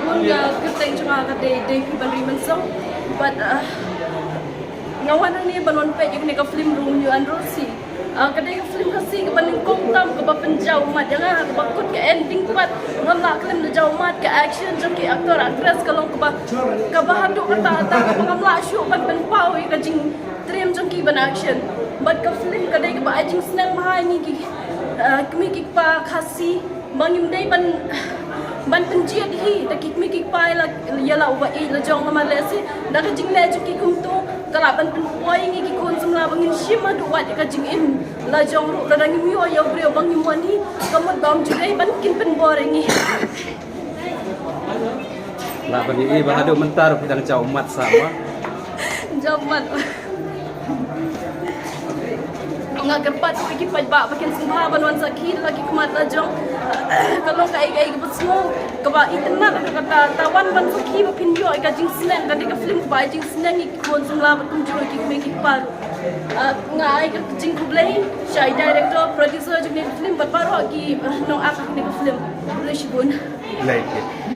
pun kita cuma kata day beri mensong, but ngawan ni balon pe je ke film room you androsi. Kadang film kasih ke paling komtam ke penjauh mat jangan ke bakut ke ending part ngamla film de jauh mat ke action jom ke aktor aktris kalau ke bahadu kata ngamla show ban pau ke jing dream jom ke ban action but ke film kadang ke ba jing senang mahai ni ki kami ki pa kasih bangim dai ban penjiat hi tak mi ki pa la yala uba e la jong ma le si da ka jing le ju ki kum tu kala ban poi ngi ki kon sum la bangin shima du wa ka jing in la jong ru la dang mi wa ya brio bangim wani kamot dom ju dai ban kin pen bore ngi la bani e ba hadu mentar pidang jauh mat sama jamat nga gerpat ko iki pajba pakin sumha banwan sakit lagi kumat la jong kalau kai besmo ka ba itna kata tawan ban sakhi ba pin yo ka jing snang ka film ba jing snang ik kon sum la tum jo ki me ki par nga ai ka jing kublai shai director producer jing film bat paro ki no ak ni film publish bun like